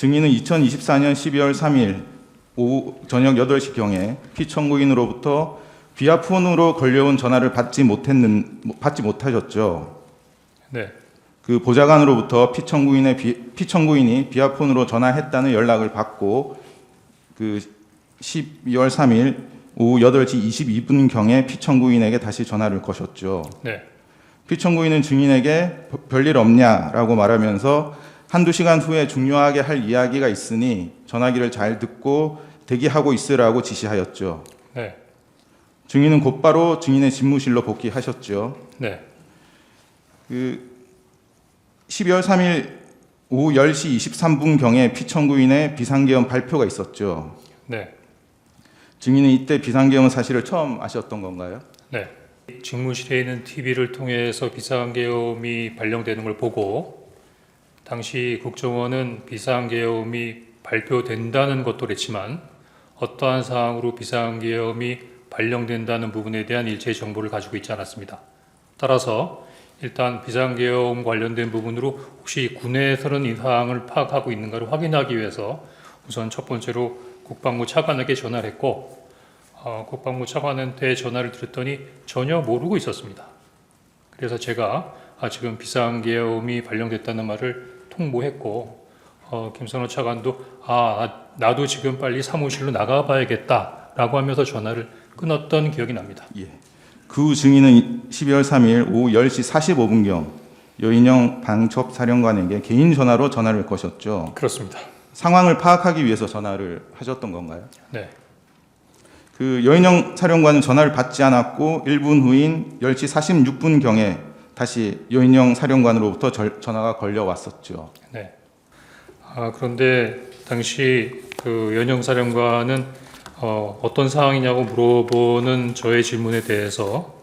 증인은 2024년 12월 3일 오후 저녁 8시경에 피청구인으로부터 비아폰으로 걸려온 전화를 받지 못하셨죠. 네. 그 보좌관으로부터 피청구인이 비아폰으로 전화했다는 연락을 받고 그 12월 3일 오후 8시 22분경에 피청구인에게 다시 전화를 거셨죠. 네. 피청구인은 증인에게 별일 없냐라고 말하면서 한두 시간 후에 중요하게 할 이야기가 있으니 전화기를 잘 듣고 대기하고 있으라고 지시하였죠. 네. 증인은 곧바로 증인의 집무실로 복귀하셨죠. 네. 그 12월 3일 오후 10시 23분경에 피청구인의 비상계엄 발표가 있었죠. 네. 증인은 이때 비상계엄 사실을 처음 아셨던 건가요? 네. 직무실에 있는 TV를 통해서 비상계엄이 발령되는 걸 보고 당시 국정원은 비상계엄이 발표된다는 것도 그랬지만 어떠한 사항으로 비상계엄이 발령된다는 부분에 대한 일체의 정보를 가지고 있지 않았습니다. 따라서 일단 비상계엄 관련된 부분으로 혹시 군에서는 이 사항을 파악하고 있는가를 확인하기 위해서 우선 첫 번째로 국방부 차관에게 전화를 했고 국방부 차관한테 전화를 드렸더니 전혀 모르고 있었습니다. 그래서 제가 지금 비상계엄이 발령됐다는 말을 통보했고 김선호 차관도 나도 지금 빨리 사무실로 나가봐야겠다라고 하면서 전화를 끊었던 기억이 납니다. 예. 그 증인은 12월 3일 오후 10시 45분경 여인영 방첩사령관에게 개인 전화로 전화를 거셨죠. 그렇습니다. 상황을 파악하기 위해서 전화를 하셨던 건가요? 네. 그 여인영 사령관은 전화를 받지 않았고 1분 후인 10시 46분경에 다시 여인영 사령관으로부터 전화가 걸려왔었죠. 네. 그런데 당시 그 연영 사령관은 어떤 상황이냐고 물어보는 저의 질문에 대해서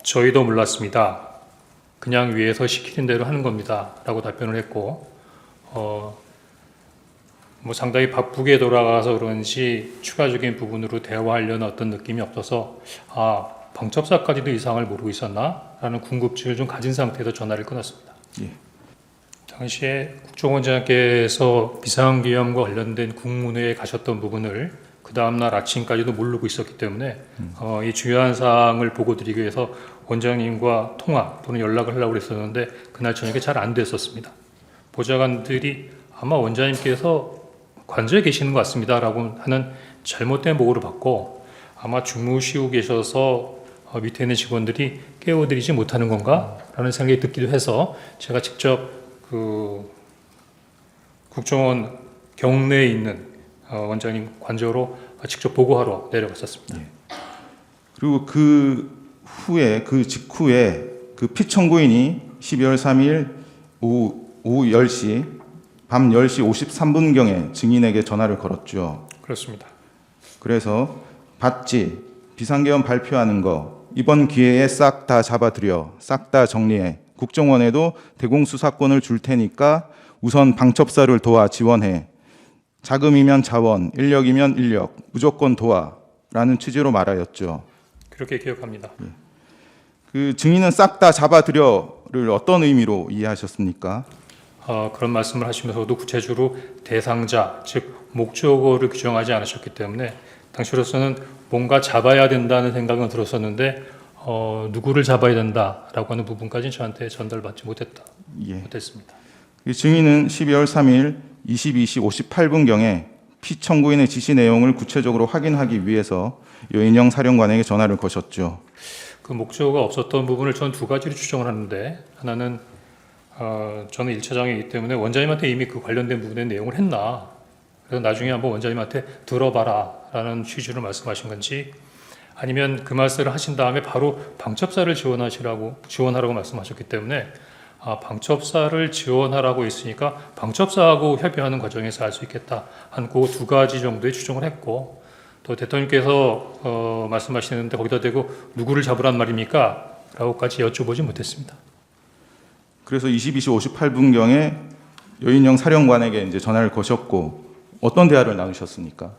저희도 몰랐습니다. 그냥 위에서 시키는 대로 하는 겁니다. 라고 답변을 했고 상당히 바쁘게 돌아가서 그런지 추가적인 부분으로 대화하려는 어떤 느낌이 없어서 방첩사까지도 이 상황을 모르고 있었나? 라는 궁금증을 좀 가진 상태에서 전화를 끊었습니다. 예. 당시에 국정원장께서 비상계엄과 관련된 국무회에 가셨던 부분을 그 다음날 아침까지도 모르고 있었기 때문에 이 중요한 사항을 보고 드리기 위해서 원장님과 통화 또는 연락을 하려고 했었는데 그날 저녁에 잘 안 됐었습니다. 보좌관들이 아마 원장님께서 관저에 계시는 것 같습니다 라고 하는 잘못된 보고를 받고 아마 주무시고 계셔서 밑에 있는 직원들이 깨워드리지 못하는 건가 라는 생각이 듣기도 해서 제가 직접 그 국정원 경내에 있는 원장님 관저로 직접 보고하러 내려갔었습니다. 예. 그리고 그 직후에 그 피청구인이 12월 3일 오후 10시 밤 10시 53분경에 증인에게 전화를 걸었죠. 그렇습니다. 그래서 받지 비상계엄 발표하는 거 이번 기회에 싹 다 잡아들여 싹 다 정리해 국정원에도 대공수사권을 줄 테니까 우선 방첩사를 도와 지원해 자금이면 자원, 인력이면 인력 무조건 도와 라는 취지로 말하였죠. 그렇게 기억합니다. 그 증인은 싹 다 잡아들여를 어떤 의미로 이해하셨습니까? 그런 말씀을 하시면서도 구체적으로 대상자, 즉 목적어를 규정하지 않으셨기 때문에 당시로서는 뭔가 잡아야 된다는 생각은 들었었는데 누구를 잡아야 된다라고 하는 부분까지는 저한테 전달받지 못했습니다. 증인은 12월 3일 22시 58분경에 피청구인의 지시 내용을 구체적으로 확인하기 위해서 여인영 사령관에게 전화를 거셨죠. 그 목적어가 없었던 부분을 저는 두 가지로 추정을 하는데 하나는 저는 1차장이기 때문에 원장님한테 이미 그 관련된 부분의 내용을 했나 그래서 나중에 한번 원장님한테 들어봐라 라는 취지로 말씀하신 건지 아니면 그 말씀을 하신 다음에 바로 방첩사를 지원하라고 말씀하셨기 때문에 방첩사를 지원하라고 했으니까 방첩사하고 협의하는 과정에서 알 수 있겠다 한 그 두 가지 정도의 추정을 했고 또 대통령께서 말씀하시는데 거기다 대고 누구를 잡으란 말입니까? 라고까지 여쭤보지 못했습니다. 그래서 22시 58분경에 여인영 사령관에게 이제 전화를 거셨고 어떤 대화를 나누셨습니까?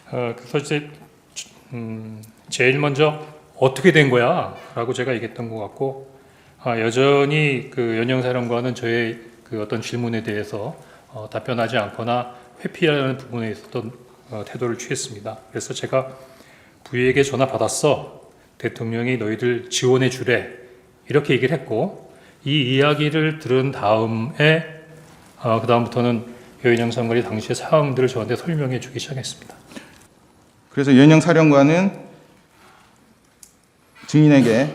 그래서 이제 제일 먼저 어떻게 된 거야? 라고 제가 얘기했던 것 같고 여전히 그 연영 사령관은 저의 그 어떤 질문에 대해서 답변하지 않거나 회피하는 부분에 있었던 태도를 취했습니다. 그래서 제가 부위에게 전화 받았어. 대통령이 너희들 지원해 주래. 이렇게 얘기를 했고, 이 이야기를 들은 다음에 그 다음부터는 여인영 사령관이 당시의 상황들을 저한테 설명해 주기 시작했습니다. 그래서 여인영 사령관은 증인에게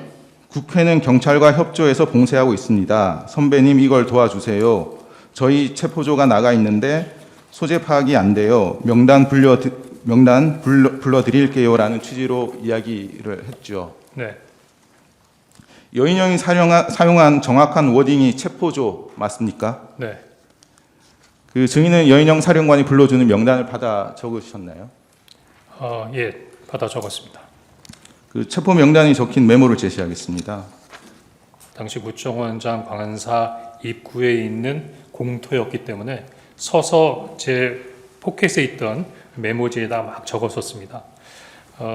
국회는 경찰과 협조해서 봉쇄하고 있습니다. 선배님 이걸 도와주세요. 저희 체포조가 나가 있는데 소재 파악이 안 돼요. 명단 불러드릴게요라는 취지로 이야기를 했죠. 네, 여인영이 사용한 정확한 워딩이 체포조 맞습니까? 네. 그 증인은 여인영 사령관이 불러주는 명단을 받아 적으셨나요? 예, 받아 적었습니다. 그 체포 명단이 적힌 메모를 제시하겠습니다. 당시 구청원장 관사 입구에 있는 공터였기 때문에 서서 제 포켓에 있던 메모지에다 막 적었었습니다.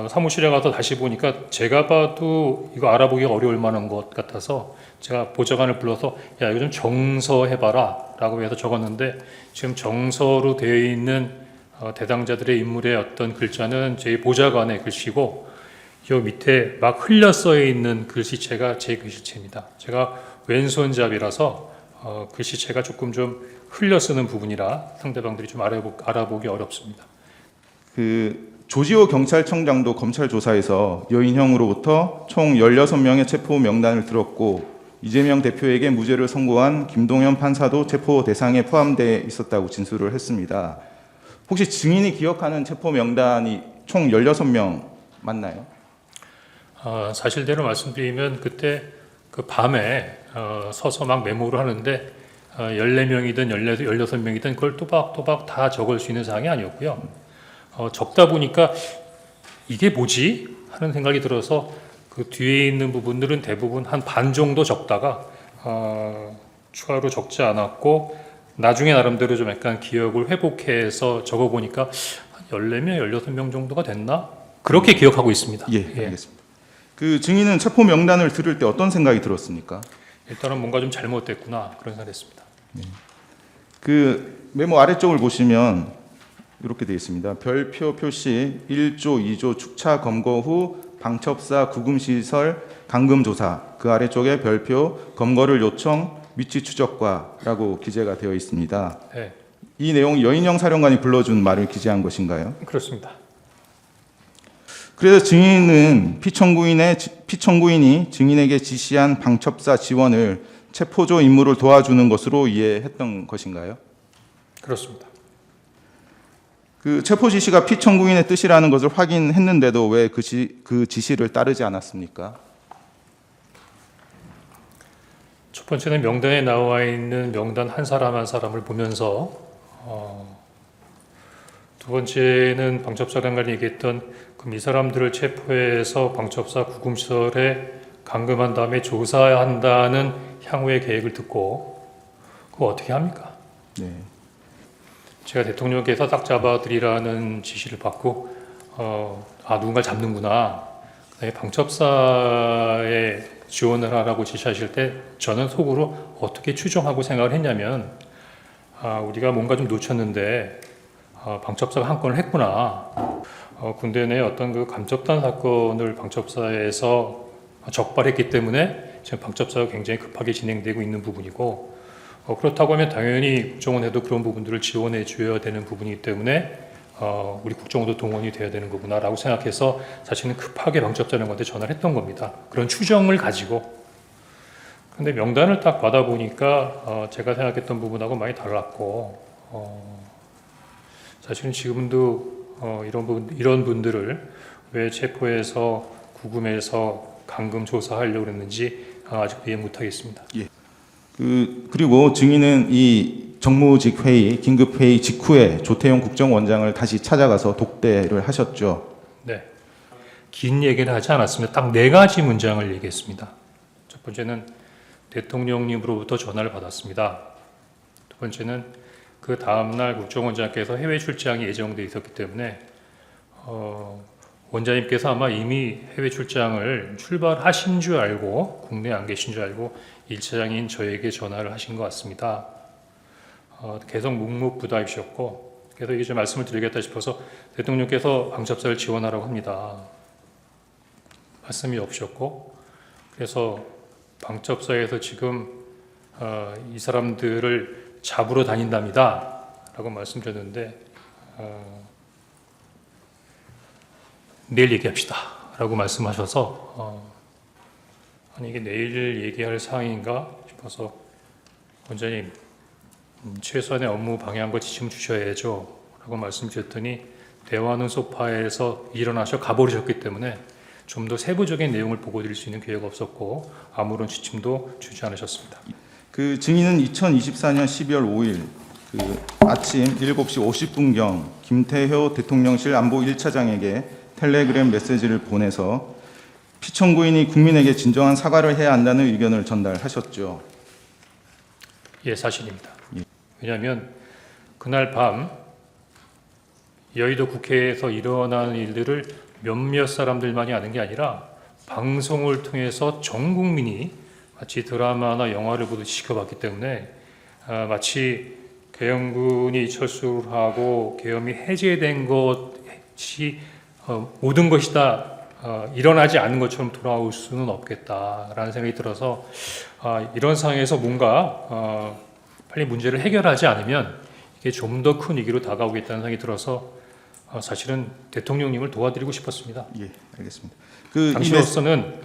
사무실에 가서 다시 보니까 제가 봐도 이거 알아보기가 어려울 만한 것 같아서 제가 보좌관을 불러서 야 이거 좀 정서해봐라 라고 해서 적었는데 지금 정서로 되어 있는 대당자들의 인물의 어떤 글자는 제 보좌관의 글씨고 이 밑에 막 흘려 써 있는 글씨체가 제 글씨체입니다. 제가 왼손잡이라서 글씨체가 조금 좀 흘려 쓰는 부분이라 상대방들이 좀 알아보기 어렵습니다. 그 조지호 경찰청장도 검찰 조사에서 여인형으로부터 총 16명의 체포 명단을 들었고 이재명 대표에게 무죄를 선고한 김동연 판사도 체포 대상에 포함되어 있었다고 진술을 했습니다. 혹시 증인이 기억하는 체포 명단이 총 16명 맞나요? 사실대로 말씀드리면 그때 그 밤에 서서 막 메모를 하는데 14명이든 16명이든 그걸 또박또박 다 적을 수 있는 사항이 아니었고요. 적다 보니까 이게 뭐지? 하는 생각이 들어서 그 뒤에 있는 부분들은 대부분 한 반 정도 적다가 추가로 적지 않았고 나중에 나름대로 좀 약간 기억을 회복해서 적어보니까 한 14명, 16명 정도가 됐나? 그렇게 기억하고 있습니다. 예, 알겠습니다. 그 증인은 체포 명단을 들을 때 어떤 생각이 들었습니까? 일단은 뭔가 좀 잘못됐구나 그런 생각을 했습니다. 그 메모 아래쪽을 보시면 이렇게 되어 있습니다. 별표 표시 1조 2조 축차 검거 후 방첩사 구금시설 감금조사 그 아래쪽에 별표 검거를 요청 위치 추적과라고 기재가 되어 있습니다. 네, 이 내용 여인영 사령관이 불러준 말을 기재한 것인가요? 그렇습니다. 그래서 증인은 피청구인이 증인에게 지시한 방첩사 지원을 체포조 임무를 도와주는 것으로 이해했던 것인가요? 그렇습니다. 그 체포 지시가 피청구인의 뜻이라는 것을 확인했는데도 왜 그 지시를 따르지 않았습니까? 첫 번째는 명단에 나와 있는 명단 한 사람 한 사람을 보면서 두 번째는 방첩사령관이 얘기했던 그럼 이 사람들을 체포해서 방첩사 구금시설에 감금한 다음에 조사한다는 향후의 계획을 듣고 그거 어떻게 합니까? 네. 제가 대통령께서 딱 잡아드리라는 지시를 받고 누군가를 잡는구나. 그다음에 방첩사에 지원을 하라고 지시하실 때 저는 속으로 어떻게 추정하고 생각을 했냐면 우리가 뭔가 좀 놓쳤는데 방첩사가 한 건을 했구나. 군대 내 어떤 그 감첩단 사건을 방첩사에서 적발했기 때문에 지금 방첩사가 굉장히 급하게 진행되고 있는 부분이고 그렇다고 하면 당연히 국정원에도 그런 부분들을 지원해 줘야 되는 부분이기 때문에 우리 국정원도 동원이 돼야 되는 거구나라고 생각해서 사실은 급하게 방첩사령관한테 전화를 했던 겁니다. 그런 추정을 가지고. 근데 명단을 딱 받아보니까 제가 생각했던 부분하고 많이 달랐고 사실은 지금도 이런 분들을 왜 체포해서 구금해서 감금 조사하려고 했는지 아직 이해 못하겠습니다. 예. 그리고 증인은 이 정무직 회의, 긴급 회의 직후에 조태용 국정원장을 다시 찾아가서 독대를 하셨죠. 네. 긴 얘기는 하지 않았습니다. 딱 4가지 문장을 얘기했습니다. 첫 번째는 대통령님으로부터 전화를 받았습니다. 두 번째는 그 다음날 국정원장께서 해외 출장이 예정돼 있었기 때문에 원장님께서 아마 이미 해외 출장을 출발하신 줄 알고 국내에 안 계신 줄 알고 1차장인 저에게 전화를 하신 것 같습니다. 계속 묵묵부답이셨고, 그래서 이게 좀 말씀을 드리겠다 싶어서 대통령께서 방첩사를 지원하라고 합니다. 말씀이 없으셨고, 그래서 방첩사에서 지금 이 사람들을 잡으러 다닌답니다 라고 말씀드렸는데, 내일 얘기합시다 라고 말씀하셔서 아니 이게 내일 얘기할 사항인가 싶어서 원장님 최소한의 업무 방향과 지침 주셔야죠 라고 말씀드렸더니 대화하는 소파에서 일어나셔 가버리셨기 때문에 좀 더 세부적인 내용을 보고 드릴 수 있는 기회가 없었고 아무런 지침도 주지 않으셨습니다. 그 증인은 2024년 12월 5일 아침 7시 50분경 김태효 대통령실 안보 1차장에게 텔레그램 메시지를 보내서 피청구인이 국민에게 진정한 사과를 해야 한다는 의견을 전달하셨죠. 예, 사실입니다. 왜냐하면 그날 밤 여의도 국회에서 일어나는 일들을 몇몇 사람들만이 아는 게 아니라 방송을 통해서 전 국민이 마치 드라마나 영화를 보듯이 지켜봤기 때문에 마치 계엄군이 철수를 하고 계엄이 해제된 것이 모든 것이 다 일어나지 않는 것처럼 돌아올 수는 없겠다라는 생각이 들어서 이런 상황에서 뭔가 빨리 문제를 해결하지 않으면 이게 좀 더 큰 위기로 다가오겠다는 생각이 들어서 사실은 대통령님을 도와드리고 싶었습니다. 예, 알겠습니다. 당시로서는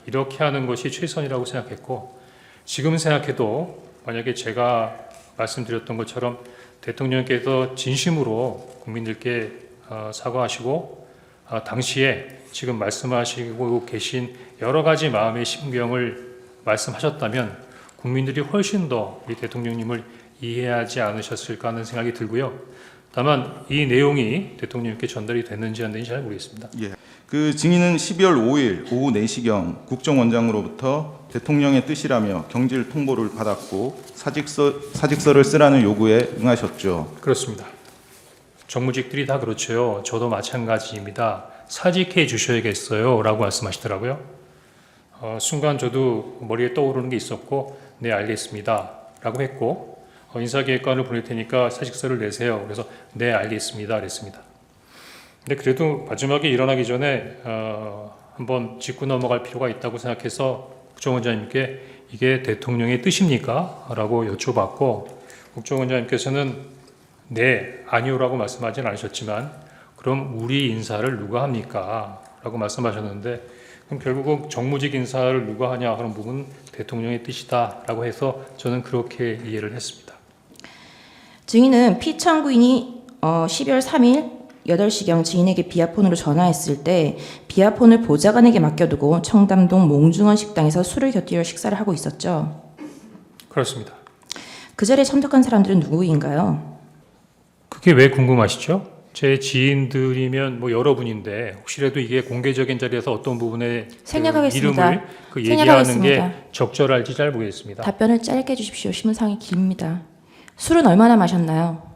이렇게 하는 것이 최선이라고 생각했고 지금 생각해도 만약에 제가 말씀드렸던 것처럼 대통령께서 진심으로 국민들께 사과하시고 당시에 지금 말씀하시고 계신 여러 가지 마음의 심경을 말씀하셨다면 국민들이 훨씬 더 이 대통령님을 이해하지 않으셨을까 하는 생각이 들고요. 다만 이 내용이 대통령님께 전달이 됐는지 안 됐는지 잘 모르겠습니다. 예. 그 증인은 12월 5일 오후 4시경 국정원장으로부터 대통령의 뜻이라며 경질 통보를 받았고 사직서를 쓰라는 요구에 응하셨죠. 그렇습니다. 정무직들이 다 그렇죠. 저도 마찬가지입니다. 사직해 주셔야겠어요 라고 말씀하시더라고요. 순간 저도 머리에 떠오르는 게 있었고 네 알겠습니다 라고 했고 인사기획관을 보낼 테니까 사직서를 내세요. 그래서 네 알겠습니다 그랬습니다. 근데 그래도 마지막에 일어나기 전에 한번 짚고 넘어갈 필요가 있다고 생각해서 국정원장님께 이게 대통령의 뜻입니까? 라고 여쭤봤고 국정원장님께서는 네 아니오라고 말씀하진 않으셨지만 그럼 우리 인사를 누가 합니까? 라고 말씀하셨는데 그럼 결국은 정무직 인사를 누가 하냐 하는 부분은 대통령의 뜻이다 라고 해서 저는 그렇게 이해를 했습니다. 증인은 피청구인이 12월 3일 8시경 증인에게 비아폰으로 전화했을 때 비아폰을 보좌관에게 맡겨두고 청담동 몽중원 식당에서 술을 곁들여 식사를 하고 있었죠. 그렇습니다. 그 자리에 참석한 사람들은 누구인가요? 그게 왜 궁금하시죠? 제 지인들이면 뭐 여러분인데 혹시라도 이게 공개적인 자리에서 어떤 부분에 생략하겠습니다. 이름을 얘기하는 생략하겠습니다. 게 적절할지 잘 모르겠습니다. 답변을 짧게 해주십시오. 신문상이 깁니다. 술은 얼마나 마셨나요?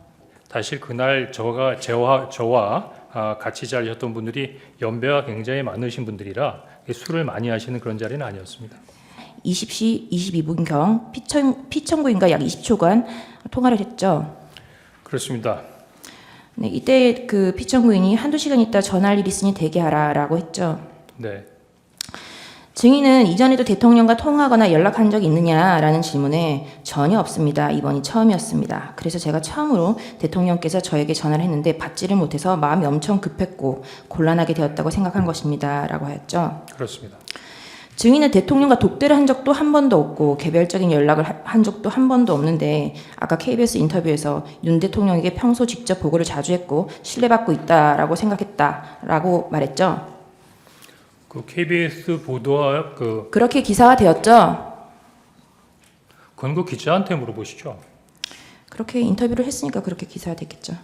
사실 그날 저와 같이 자리셨던 분들이 연배가 굉장히 많으신 분들이라 술을 많이 하시는 그런 자리는 아니었습니다. 20시 22분경 피청구인과 약 20초간 통화를 했죠. 그렇습니다. 네, 이때 그 피청구인이 한두 시간 있다 전화할 일 있으니 대기하라라고 했죠. 네. 증인은 이전에도 대통령과 통화하거나 연락한 적이 있느냐라는 질문에 전혀 없습니다. 이번이 처음이었습니다. 그래서 제가 처음으로 대통령께서 저에게 전화를 했는데 받지를 못해서 마음이 엄청 급했고 곤란하게 되었다고 생각한 것입니다. 라고 하였죠. 그렇습니다. 증인은 대통령과 독대를 한 적도 한 번도 없고 개별적인 연락을 한 적도 한 번도 없는데 아까 KBS 인터뷰에서 윤 대통령에게 평소 직접 보고를 자주 했고 신뢰받고 있다라고 생각했다라고 말했죠. 그 KBS 보도와 그렇게 기사화되었죠. 그건 그 기자한테 물어보시죠. 그렇게 인터뷰를 했으니까 그렇게 기사화됐겠죠.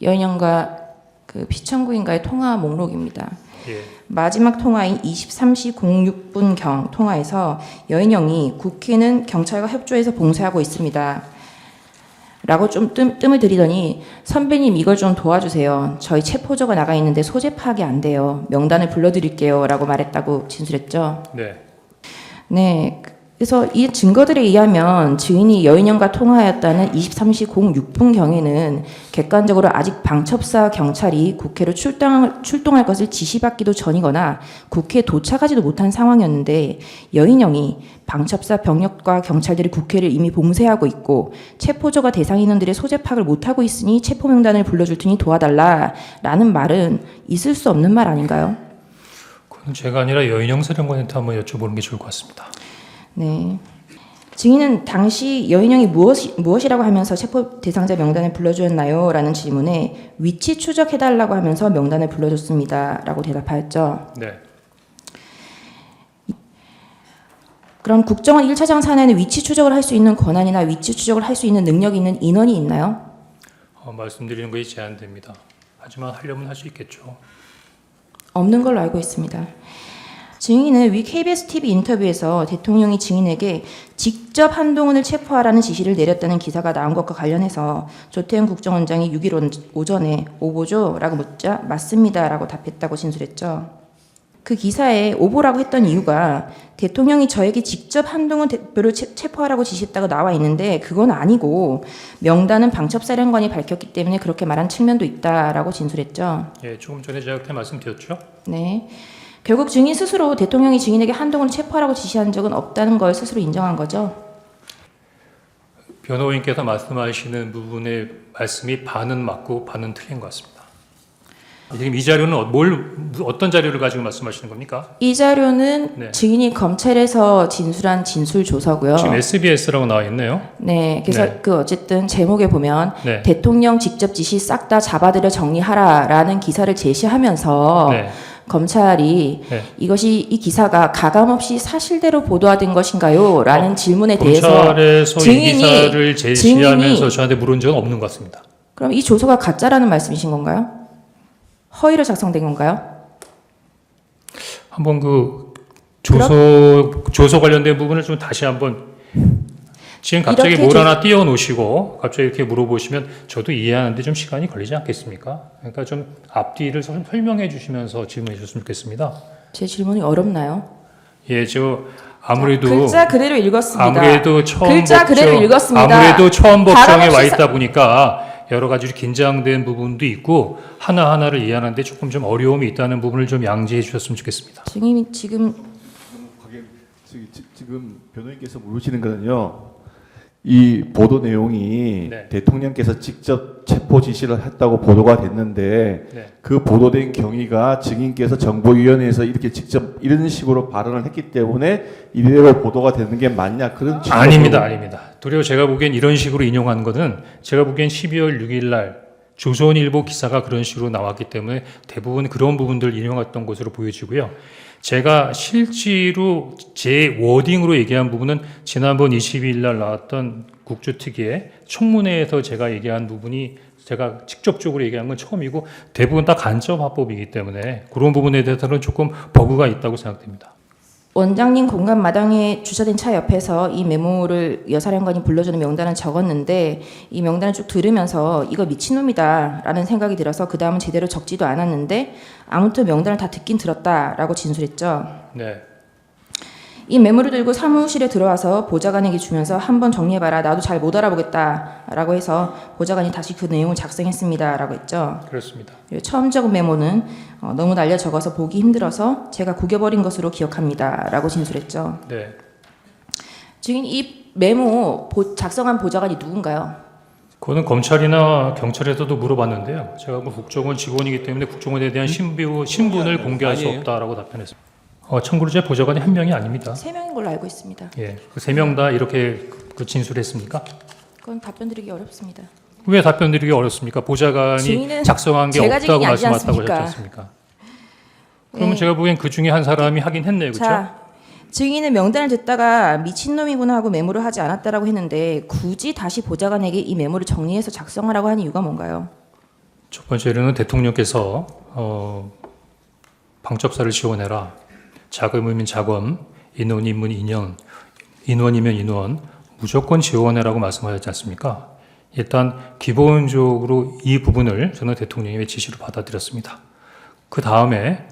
여인영과 그 피청구인과의 통화 목록입니다. 예. 마지막 통화인 23시 06분경 통화에서 여인영이 국회는 경찰과 협조해서 봉쇄하고 있습니다. 라고 좀 뜸을 들이더니 선배님 이걸 좀 도와주세요. 저희 체포조가 나가 있는데 소재 파악이 안 돼요. 명단을 불러드릴게요. 라고 말했다고 진술했죠. 네. 네. 그래서 이 증거들에 의하면 증인이 여인영과 통화하였다는 23시 06분경에는 객관적으로 아직 방첩사 경찰이 국회로 출동할 것을 지시받기도 전이거나 국회에 도착하지도 못한 상황이었는데 여인영이 방첩사 병력과 경찰들이 국회를 이미 봉쇄하고 있고 체포조가 대상 인원들의 소재 파악을 못하고 있으니 체포명단을 불러줄 테니 도와달라라는 말은 있을 수 없는 말 아닌가요? 그건 제가 아니라 여인영 사령관한테 한번 여쭤보는 게 좋을 것 같습니다. 네. 증인은 당시 여인영이 무엇이라고 하면서 체포 대상자 명단을 불러주었나요? 라는 질문에 위치 추적해달라고 하면서 명단을 불러줬습니다. 라고 대답하였죠. 네. 그럼 국정원 1차장 산하에는 위치 추적을 할 수 있는 권한이나 위치 추적을 할 수 있는 능력이 있는 인원이 있나요? 말씀드리는 것이 제한됩니다. 하지만 하려면 할 수 있겠죠. 없는 걸로 알고 있습니다. 증인은 위 KBS TV 인터뷰에서 대통령이 증인에게 직접 한동훈을 체포하라는 지시를 내렸다는 기사가 나온 것과 관련해서 조태현 국정원장이 6일 오전에 오보죠? 라고 묻자 맞습니다. 라고 답했다고 진술했죠. 그 기사에 오보라고 했던 이유가 대통령이 저에게 직접 한동훈 대표를 체포하라고 지시했다고 나와 있는데 그건 아니고 명단은 방첩사령관이 밝혔기 때문에 그렇게 말한 측면도 있다라고 진술했죠. 예, 조금 전에 제가 그때 말씀드렸죠. 네. 결국 증인 스스로 대통령이 증인에게 한동훈을 체포하라고 지시한 적은 없다는 걸 스스로 인정한 거죠. 변호인께서 말씀하시는 부분의 말씀이 반은 맞고 반은 틀린 것 같습니다. 지금 이 자료는 어떤 자료를 가지고 말씀하시는 겁니까? 이 자료는 네. 증인이 검찰에서 진술한 진술 조서고요. 지금 SBS라고 나와 있네요. 네, 그래서 네. 그 어쨌든 제목에 보면 네. 대통령 직접 지시 싹 다 잡아들여 정리하라라는 기사를 제시하면서 네. 검찰이 네. 이 기사가 가감없이 사실대로 보도된 것인가요? 라는 질문에 대해서 검찰에서 이 기사를 제시하면서 저한테 물은 적은 없는 것 같습니다. 그럼 이 조서가 가짜라는 말씀이신 건가요? 허위로 작성된 건가요? 한번 그 조서 관련된 부분을 좀 다시 한번 지금 갑자기 이렇게 뭘 하나 띄워 놓으시고 갑자기 이렇게 물어보시면 저도 이해하는데 좀 시간이 걸리지 않겠습니까? 그러니까 좀 앞뒤를 설명해 주시면서 질문해 주셨으면 좋겠습니다. 제 질문이 어렵나요? 예, 아무래도 글자 그대로 읽었습니다. 아무래도 처음 글자 그대로 읽었습니다. 아무래도 처음 법정에 가감없이 와 있다 보니까 여러 가지 긴장된 부분도 있고 하나하나를 이해하는데 조금 좀 어려움이 있다는 부분을 좀 양지해 주셨으면 좋겠습니다. 증인이 지금 지금 변호인께서 물으시는 거는요. 이 보도 내용이 네. 대통령께서 직접 체포 지시를 했다고 보도가 됐는데 네. 그 보도된 경위가 증인께서 정보위원회에서 이렇게 직접 이런 식으로 발언을 했기 때문에 이대로 보도가 되는 게 맞냐 그런 아닙니다. 도리어 제가 보기엔 이런 식으로 인용한 것은 제가 보기엔 12월 6일 날 조선일보 기사가 그런 식으로 나왔기 때문에 대부분 그런 부분들을 인용했던 것으로 보여지고요. 제가 실제로 제 워딩으로 얘기한 부분은 지난번 22일 날 나왔던 국조특위의 청문회에서 제가 얘기한 부분이 제가 직접적으로 얘기한 건 처음이고 대부분 다 간접 화법이기 때문에 그런 부분에 대해서는 조금 버그가 있다고 생각됩니다. 원장님 공간 마당에 주차된 차 옆에서 이 메모를 여사령관이 불러주는 명단을 적었는데 이 명단을 쭉 들으면서 이거 미친놈이다 라는 생각이 들어서 그 다음은 제대로 적지도 않았는데 아무튼 명단을 다 듣긴 들었다라고 진술했죠. 네. 이 메모를 들고 사무실에 들어와서 보좌관에게 주면서 한번 정리해봐라. 나도 잘 못 알아보겠다라고 해서 보좌관이 다시 그 내용을 작성했습니다라고 했죠. 그렇습니다. 처음 적은 메모는 너무 날려 적어서 보기 힘들어서 제가 구겨버린 것으로 기억합니다라고 진술했죠. 네. 증인 이 메모 작성한 보좌관이 누군가요? 그거는 검찰이나 경찰에서도 물어봤는데요. 제가 뭐 국정원 직원이기 때문에 국정원에 대한 신분을 공개할 수 없다라고 답변했습니다. 참고로 제 보좌관이 한 명이 아닙니다. 3명인 걸로 알고 있습니다. 예, 그 3명 다 이렇게 진술했습니까? 그건 답변 드리기 어렵습니다. 왜 답변 드리기 어렵습니까? 보좌관이 증인은 작성한 게 제가 없다고 증인이 아니지 말씀하셨다고 하셨지 않습니까? 않습니까? 그러면 네. 제가 보기엔 그 중에 한 사람이 하긴 했네요. 그렇죠? 자, 증인은 명단을 듣다가 미친놈이구나 하고 메모를 하지 않았다라고 했는데 굳이 다시 보좌관에게 이 메모를 정리해서 작성하라고 한 이유가 뭔가요? 첫 번째로는 대통령께서 방첩사를 지원해라. 자금이면 자금, 인원이면 인원이면 인원, 무조건 지원해라고 말씀하셨지 않습니까? 일단 기본적으로 이 부분을 저는 대통령의 지시로 받아들였습니다. 그 다음에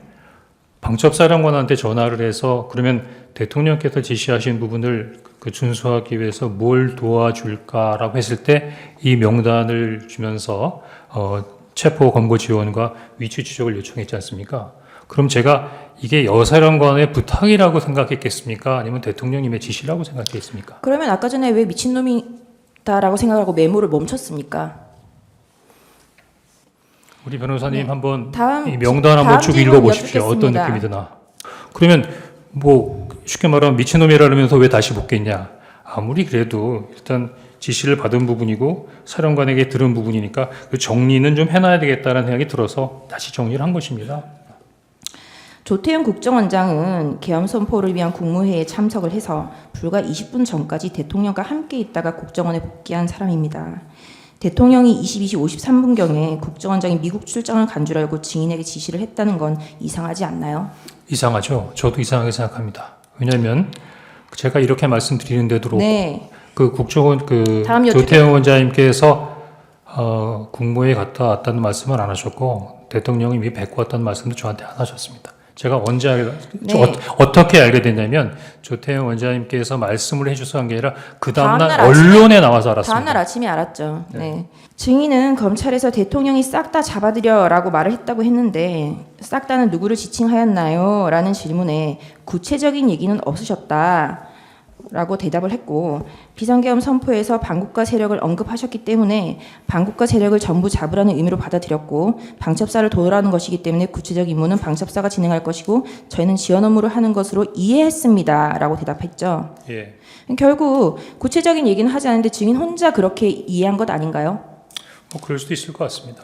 방첩사령관한테 전화를 해서 그러면 대통령께서 지시하신 부분을 그 준수하기 위해서 뭘 도와줄까라고 했을 때 이 명단을 주면서 체포 검거 지원과 위치 추적을 요청했지 않습니까? 그럼 제가 이게 여사령관의 부탁이라고 생각했겠습니까? 아니면 대통령님의 지시라고 생각했습니까? 그러면 아까 전에 왜 미친놈이다라고 생각하고 메모를 멈췄습니까? 우리 변호사님 네. 한번 다음- 이 명단 한번 다음 쭉 질문 읽어보십시오. 어떤 여쭙겠습니다. 느낌이 드나? 그러면 뭐 쉽게 말하면 미친놈이라면서 왜 다시 묻겠냐? 아무리 그래도 일단 지시를 받은 부분이고 사령관에게 들은 부분이니까 그 정리는 좀 해놔야 되겠다는 생각이 들어서 다시 정리를 한 것입니다. 조태용 국정원장은 계엄 선포를 위한 국무회의에 참석을 해서 불과 20분 전까지 대통령과 함께 있다가 국정원에 복귀한 사람입니다. 대통령이 22시 53분경에 국정원장이 미국 출장을 간 줄 알고 증인에게 지시를 했다는 건 이상하지 않나요? 이상하죠? 저도 이상하게 생각합니다. 왜냐하면 제가 이렇게 말씀드리는데도 네. 그 국정원 그 다음 조태용 원장님께서 국무회에 갔다 왔다는 말씀을 안 하셨고 대통령이 이미 뵙고 왔다는 말씀도 저한테 안 하셨습니다. 제가 언제 네. 어떻게 알게 됐냐면 조태용 원장님께서 말씀을 해주셔서 한 게 아니라 그 다음날 다음날 아침에- 언론에 나와서 알았습니다. 다음날 아침에 알았죠. 네. 증인은 검찰에서 대통령이 싹 다 잡아들여라고 말을 했다고 했는데 싹 다는 누구를 지칭하였나요? 라는 질문에 구체적인 얘기는 없으셨다. 라고 대답을 했고 비상계엄 선포에서 반국가 세력을 언급하셨기 때문에 반국가 세력을 전부 잡으라는 의미로 받아들였고 방첩사를 도우라는 것이기 때문에 구체적 임무는 방첩사가 진행할 것이고 저희는 지원 업무를 하는 것으로 이해했습니다. 라고 대답했죠. 예. 결국 구체적인 얘기는 하지 않는데 증인 혼자 그렇게 이해한 것 아닌가요? 뭐 그럴 수도 있을 것 같습니다.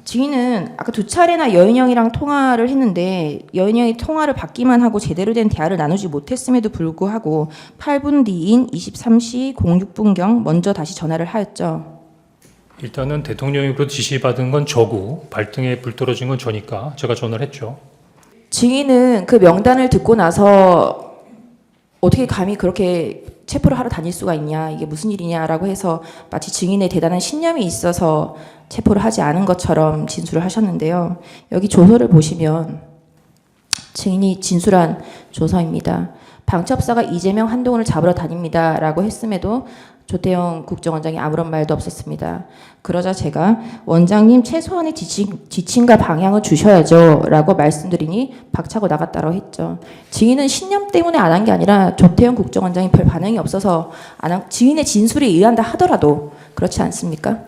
증인은 아까 두 차례나 여인영이랑 통화를 했는데 여인영이 통화를 받기만 하고 제대로 된 대화를 나누지 못했음에도 불구하고 8분 뒤인 23시 06분경 먼저 다시 전화를 하였죠. 일단은 대통령으로 지시받은 건 저고 발등에 불 떨어진 건 저니까 제가 전화를 했죠. 증인은 그 명단을 듣고 나서 어떻게 감히 그렇게 체포를 하러 다닐 수가 있냐, 이게 무슨 일이냐라고 해서 마치 증인의 대단한 신념이 있어서 체포를 하지 않은 것처럼 진술을 하셨는데요. 여기 조서를 보시면 증인이 진술한 조서입니다. 방첩사가 이재명, 한동훈을 잡으러 다닙니다라고 했음에도 조태용 국정원장이 아무런 말도 없었습니다. 그러자 제가 원장님 최소한의 지침과 방향을 주셔야죠 라고 말씀드리니 박차고 나갔다고 했죠. 증인은 신념 때문에 안 한 게 아니라 조태용 국정원장이 별 반응이 없어서 안 한, 증인의 진술에 의한다 하더라도 그렇지 않습니까?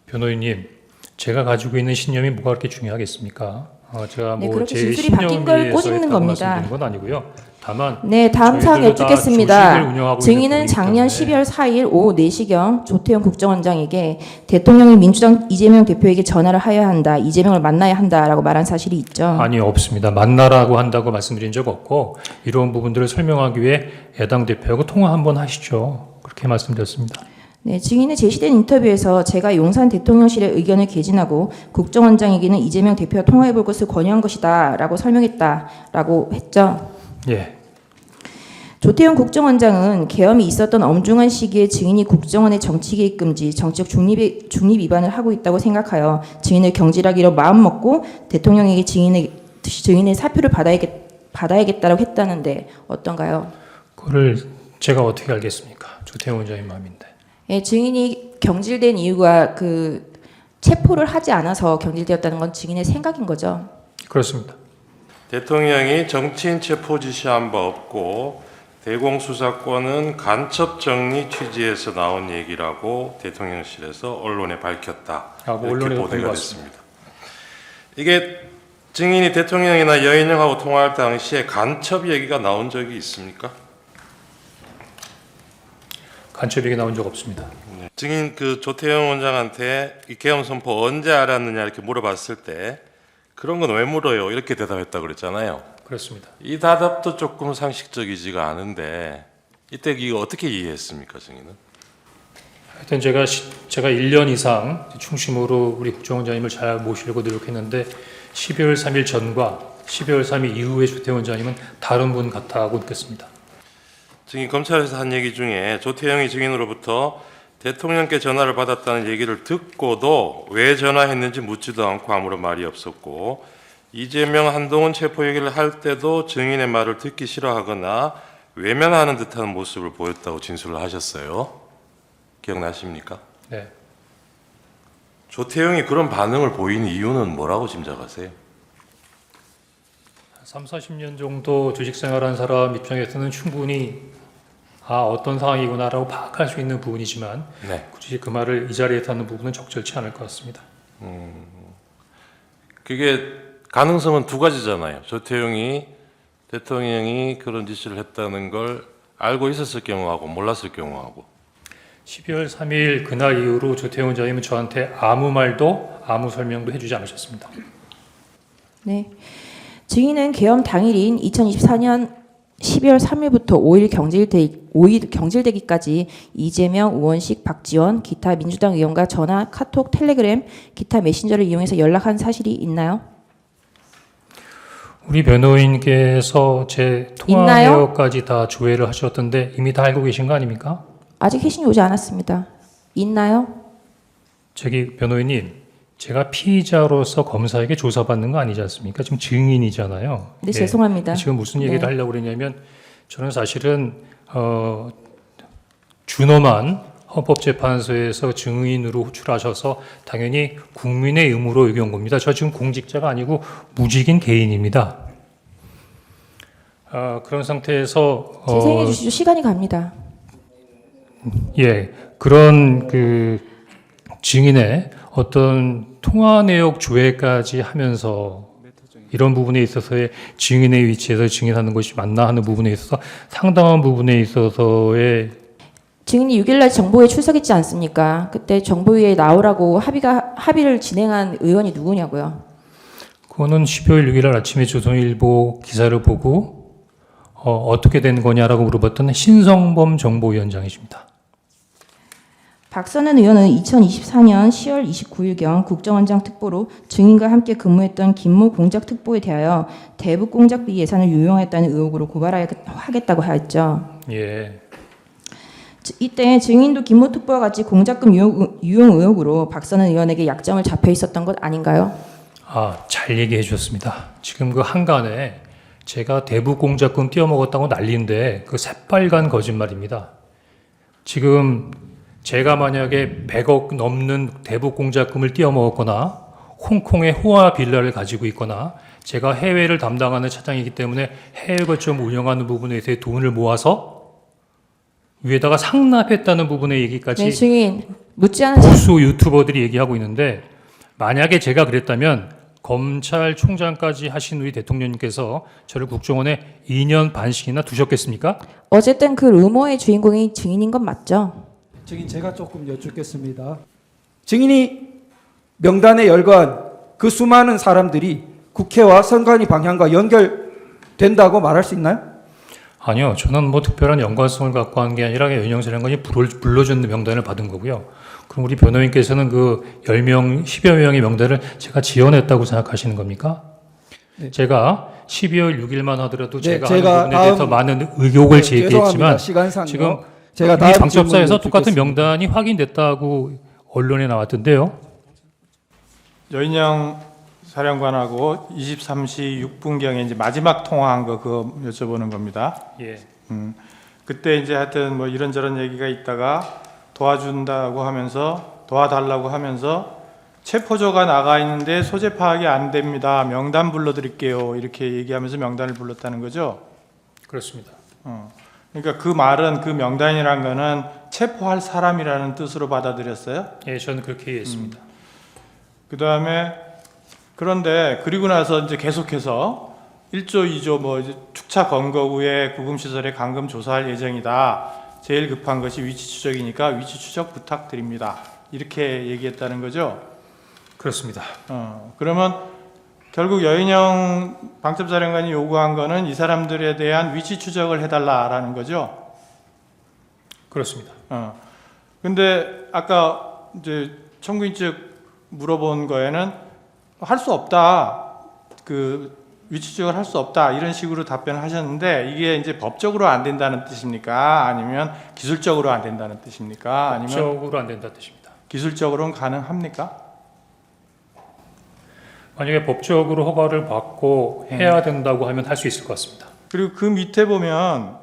변호인님, 제가 가지고 있는 신념이 뭐가 그렇게 중요하겠습니까? 제가 네, 뭐 그렇게 제 진술이 바뀐 신념에 걸 의해서 꼬집는 했다고 겁니다. 말씀드리는 건 아니고요. 다만 네, 다음 사항 저희들도 다 조직을 여쭙겠습니다. 운영하고 증인은 있는 작년 부분이기 12월 4일 오후 4시경 조태용 국정원장에게 대통령이 민주당 이재명 대표에게 전화를 하여야 한다, 이재명을 만나야 한다라고 말한 사실이 있죠. 아니 없습니다. 만나라고 한다고 말씀드린 적 없고 이런 부분들을 설명하기 위해 야당 대표하고 통화 한번 하시죠. 그렇게 말씀드렸습니다. 네, 증인의 제시된 인터뷰에서 제가 용산 대통령실의 의견을 개진하고 국정원장에게는 이재명 대표와 통화해볼 것을 권유한 것이다라고 설명했다라고 했죠. 예. 조태용 국정원장은 계엄이 있었던 엄중한 시기에 증인이 국정원의 정치개입 금지, 정치적 중립 위반을 하고 있다고 생각하여 증인을 경질하기로 마음먹고 대통령에게 증인의 사표를 받아야겠다라고 했다는데 어떤가요? 그걸 제가 어떻게 알겠습니까? 조태용 원장님 마음인데. 예, 증인이 경질된 이유가 그 체포를 하지 않아서 경질되었다는 건 증인의 생각인 거죠. 그렇습니다. 대통령이 정치인 체포 지시한 바 없고 대공수사권은 간첩 정리 취지에서 나온 얘기라고 대통령실에서 언론에 밝혔다. 뭐 이렇게 언론에도 보도가 본것 됐습니다. 이게 증인이 대통령이나 여인영하고 통화할 당시에 간첩 얘기가 나온 적이 있습니까? 간첩 얘기 나온 적 없습니다. 증인 그 조태용 원장한테 이 계엄 선포 언제 알았느냐 이렇게 물어봤을 때 그런 건 왜 물어요? 이렇게 대답했다고 그랬잖아요. 그렇습니다. 이 대답도 조금 상식적이지가 않은데 이때 이거 어떻게 이해했습니까, 증인은? 하여튼 제가 1년 이상 중심으로 우리 국정원장님을 잘 모시려고 노력했는데 12월 3일 전과 12월 3일 이후에 조태용 원장님은 다른 분 같다고 느꼈습니다. 증인 검찰에서 한 얘기 중에 조태영이 증인으로부터 대통령께 전화를 받았다는 얘기를 듣고도 왜 전화했는지 묻지도 않고 아무런 말이 없었고 이재명, 한동훈 체포 얘기를 할 때도 증인의 말을 듣기 싫어하거나 외면하는 듯한 모습을 보였다고 진술을 하셨어요. 기억나십니까? 네. 조태용이 그런 반응을 보이는 이유는 뭐라고 짐작하세요? 3, 40년 정도 주식 생활한 사람 입장에서는 충분히 어떤 상황이구나라고 파악할 수 있는 부분이지만 네. 굳이 그 말을 이 자리에서 하는 부분은 적절치 않을 것 같습니다. 그게 가능성은 두 가지잖아요. 조태용이 대통령이 그런 지시를 했다는 걸 알고 있었을 경우하고 몰랐을 경우하고. 12월 3일 그날 이후로 조태용 원장님은 저한테 아무 말도 아무 설명도 해주지 않으셨습니다. 네. 증인은 계엄 당일인 2024년 12월 3일부터 5일 경질되기까지 이재명, 우원식, 박지원, 기타 민주당 의원과 전화, 카톡, 텔레그램, 기타 메신저를 이용해서 연락한 사실이 있나요? 우리 변호인께서 제 통화 있나요? 내역까지 다 조회를 하셨던데 이미 다 알고 계신 거 아닙니까? 아직 회신이 오지 않았습니다. 있나요? 저기 변호인님, 제가 피의자로서 검사에게 조사받는 거 아니지 않습니까? 지금 증인이잖아요. 네, 죄송합니다. 지금 무슨 얘기를 네. 하려고 그러냐면 저는 사실은 준엄한 헌법재판소에서 증인으로 호출하셔서 당연히 국민의 의무로 의견 겁니다. 저 지금 공직자가 아니고 무직인 개인입니다. 그런 상태에서 재생해 주시죠. 시간이 갑니다. 예, 그런 그 증인의 어떤 통화 내역 조회까지 하면서 이런 부분에 있어서의 증인의 위치에서 증인하는 것이 맞나 하는 부분에 있어서 상당한 부분에 있어서의 증인이 6일날 정보회에 출석했지 않습니까? 그때 정보회에 나오라고 합의를 진행한 의원이 누구냐고요? 그거는 12월 6일 아침에 조선일보 기사를 보고 어떻게 된 거냐라고 물어봤던 신성범 정보위원장이십니다. 박선은 의원은 2024년 10월 29일경 국정원장 특보로 증인과 함께 근무했던 김모 공작특보에 대하여 대북 공작비 예산을 유용했다는 의혹으로 고발하겠다고 하였죠. 예, 이때 증인도 김모 특보와 같이 공작금 유용 의혹으로 박선은 의원에게 약점을 잡혀 있었던 것 아닌가요? 잘 얘기해 주셨습니다. 지금 그 한간에 제가 대북 공작금 띄어먹었다고 난리인데 그 새빨간 거짓말입니다. 지금 제가 만약에 100억 넘는 대북 공작금을 띄어먹었거나 홍콩의 호화 빌라를 가지고 있거나 제가 해외를 담당하는 차장이기 때문에 해외 거점 운영하는 부분에 대해 돈을 모아서 위에다가 상납했다는 부분의 얘기까지 네, 증인 묻지 않은 보수 유튜버들이 얘기하고 있는데 만약에 제가 그랬다면 검찰총장까지 하신 우리 대통령님께서 저를 국정원에 2년 반씩이나 두셨겠습니까? 어쨌든 그 루머의 주인공이 증인인 건 맞죠? 증인 제가 조금 여쭙겠습니다. 증인이 명단에 열거한 그 수많은 사람들이 국회와 선관위 방향과 연결된다고 말할 수 있나요? 아니요. 저는 뭐 특별한 연관성을 갖고 한 게 아니라 윤영사령관이 불러준 명단을 받은 거고요. 그럼 우리 변호인께서는 그 10명, 10여 명의 명단을 제가 지어냈다고 생각하시는 겁니까? 네. 제가 12월 6일만 하더라도 네, 제가 제가 하는 부분에 대해서 많은 의혹을 제기했지만 죄송합니다. 시간상요. 지금 제가 이미 다음 방첩사에서 질문을 똑같은 듣겠습니다. 명단이 확인됐다고 언론에 나왔던데요. 여인영 사령관하고 23시 6분경에 이제 마지막 통화한 거 그거 여쭤보는 겁니다. 예. 그때 이제 하여튼 뭐 이런저런 얘기가 있다가 도와준다고 하면서 도와달라고 하면서 체포조가 나가 있는데 소재 파악이 안 됩니다. 명단 불러드릴게요. 이렇게 얘기하면서 명단을 불렀다는 거죠. 그렇습니다. 그러니까 그 말은 그 명단이란 거는 체포할 사람이라는 뜻으로 받아들였어요. 예, 저는 그렇게 이해했습니다. 그 다음에 그런데 그리고 나서 이제 계속해서 1조, 2조 뭐 이제 축차 검거 후에 구금시설에 감금 조사할 예정이다. 제일 급한 것이 위치 추적이니까 위치 추적 부탁드립니다. 이렇게 얘기했다는 거죠. 그렇습니다. 그러면 결국 여인영 방첩사령관이 요구한 거는 이 사람들에 대한 위치 추적을 해달라라는 거죠. 그렇습니다. 근데 아까 이제 청구인 측 물어본 거에는 할 수 없다. 그 위치 추적을 할 수 없다. 이런 식으로 답변을 하셨는데 이게 이제 법적으로 안 된다는 뜻입니까? 아니면 기술적으로 안 된다는 뜻입니까? 아니면 법적으로 안 된다는 뜻입니다. 기술적으로는 가능합니까? 만약에 법적으로 허가를 받고 해야 된다고 하면 할 수 있을 것 같습니다. 그리고 그 밑에 보면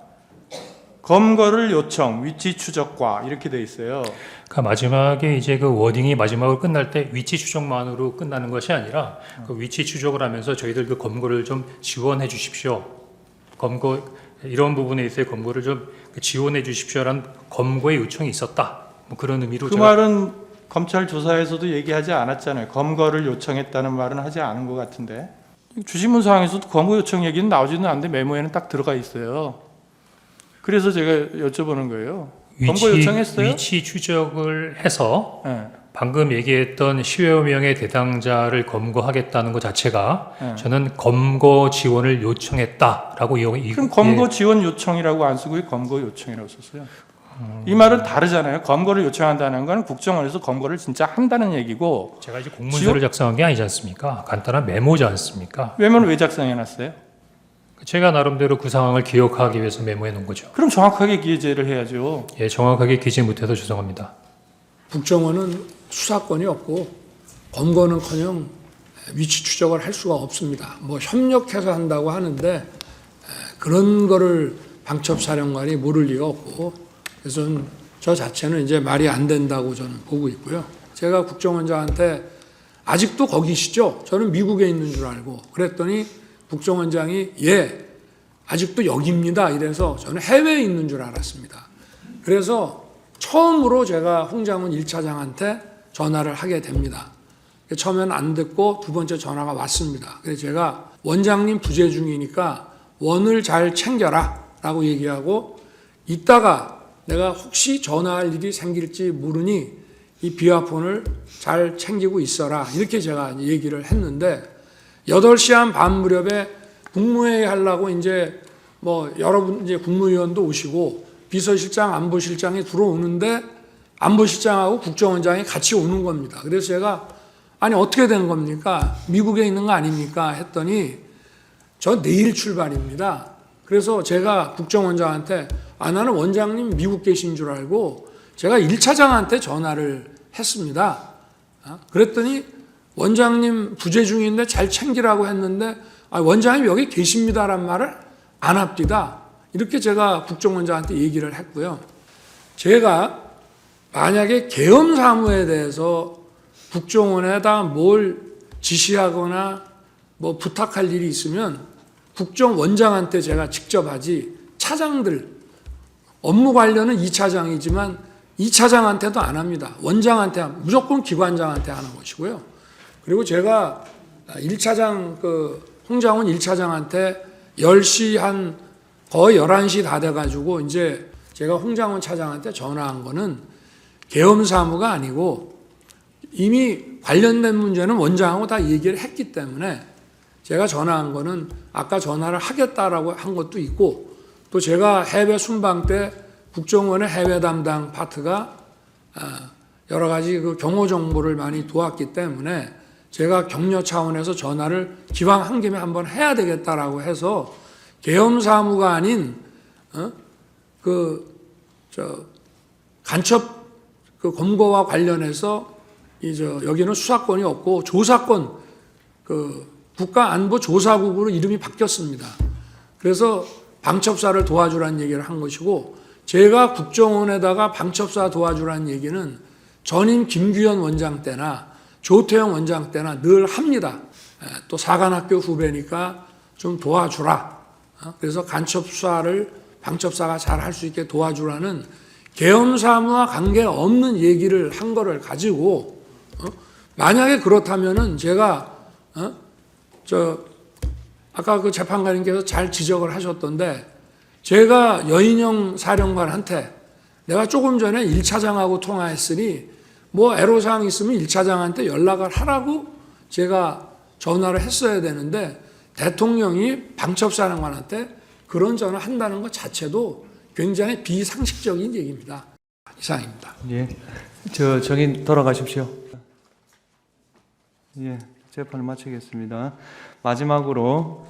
검거를 요청, 위치 추적과 이렇게 돼 있어요. 그러니까 마지막에 이제 그 워딩이 마지막으로 끝날 때 위치 추적만으로 끝나는 것이 아니라 그 위치 추적을 하면서 저희들 그 검거를 좀 지원해 주십시오. 검거 이런 부분에 있어서 검거를 좀 지원해 주십시오라는 검거의 요청이 있었다. 뭐 그런 의미로 그 말은 검찰 조사에서도 얘기하지 않았잖아요. 검거를 요청했다는 말은 하지 않은 것 같은데. 주신문사항에서도 검거 요청 얘기는 나오지는 않는데 메모에는 딱 들어가 있어요. 그래서 제가 여쭤보는 거예요. 검거 요청했어요? 위치 추적을 해서 네. 방금 얘기했던 10여 명의 대상자를 검거하겠다는 것 자체가 네. 저는 검거 지원을 요청했다라고 그럼 검거 지원 요청이라고 안 쓰고 왜 검거 요청이라고 썼어요? 이 말은 다르잖아요. 검거를 요청한다는 건 국정원에서 검거를 진짜 한다는 얘기고 제가 이제 공문서를 작성한 게 아니지 않습니까? 간단한 메모지 않습니까? 메모는 왜 작성해놨어요? 제가 나름대로 그 상황을 기억하기 위해서 메모해 놓은 거죠. 그럼 정확하게 기재를 해야죠. 예, 정확하게 기재 못해서 죄송합니다. 국정원은 수사권이 없고 검거는커녕 위치 추적을 할 수가 없습니다. 뭐 협력해서 한다고 하는데 그런 거를 방첩사령관이 모를 리가 없고 그래서 저 자체는 이제 말이 안 된다고 저는 보고 있고요. 제가 국정원장한테 아직도 거기시죠? 저는 미국에 있는 줄 알고 그랬더니 국정원장이 예, 아직도 여기입니다. 이래서 저는 해외에 있는 줄 알았습니다. 그래서 처음으로 제가 홍장훈 1차장한테 전화를 하게 됩니다. 처음엔 안 듣고 두 번째 전화가 왔습니다. 그래서 제가 원장님 부재 중이니까 원을 잘 챙겨라 라고 얘기하고 이따가 내가 혹시 전화할 일이 생길지 모르니 이 비화폰을 잘 챙기고 있어라 이렇게 제가 얘기를 했는데 8시 한 반 무렵에 국무회의 하려고 이제 뭐 여러분 이제 국무위원도 오시고 비서실장, 안보실장이 들어오는데 안보실장하고 국정원장이 같이 오는 겁니다. 그래서 제가 아니 어떻게 되는 겁니까? 미국에 있는 거 아닙니까? 했더니 저 내일 출발입니다. 그래서 제가 국정원장한테 나는 원장님 미국 계신 줄 알고 제가 1차장한테 전화를 했습니다. 그랬더니 원장님 부재 중인데 잘 챙기라고 했는데 원장님 여기 계십니다란 말을 안 합니다. 이렇게 제가 국정원장한테 얘기를 했고요. 제가 만약에 계엄 사무에 대해서 국정원에다 뭘 지시하거나 뭐 부탁할 일이 있으면 국정원장한테 제가 직접 하지 차장들 업무 관련은 2차장이지만 2차장한테도 안 합니다. 원장한테 무조건 기관장한테 하는 것이고요. 그리고 제가 1차장 홍장훈 1차장한테 10시 한 거의 11시 다 돼가지고 이제 제가 홍장훈 차장한테 전화한 거는 계엄 사무가 아니고 이미 관련된 문제는 원장하고 다 얘기를 했기 때문에 제가 전화한 거는 아까 전화를 하겠다라고 한 것도 있고 또 제가 해외 순방 때 국정원의 해외 담당 파트가 여러 가지 그 경호 정보를 많이 도왔기 때문에 제가 격려 차원에서 전화를 기왕 한 김에 한번 해야 되겠다라고 해서 계엄 사무가 아닌 간첩 검거와 관련해서 여기는 수사권이 없고 조사권 국가안보조사국으로 이름이 바뀌었습니다. 그래서 방첩사를 도와주라는 얘기를 한 것이고 제가 국정원에다가 방첩사 도와주라는 얘기는 전임 김규현 원장 때나 조태영 원장 때나 늘 합니다. 또 사관학교 후배니까 좀 도와주라. 그래서 간첩 수사를 방첩사가 잘 할 수 있게 도와주라는 계엄 사무와 관계없는 얘기를 한 거를 가지고 만약에 그렇다면은 제가 아까 그 재판관님께서 잘 지적을 하셨던데 제가 여인영 사령관한테 내가 조금 전에 1차장하고 통화했으니 뭐 애로사항 있으면 1차장한테 연락을 하라고 제가 전화를 했어야 되는데 대통령이 방첩사령관한테 그런 전화 한다는 것 자체도 굉장히 비상식적인 얘기입니다. 이상입니다. 예, 정인 돌아가십시오. 예, 재판을 마치겠습니다. 마지막으로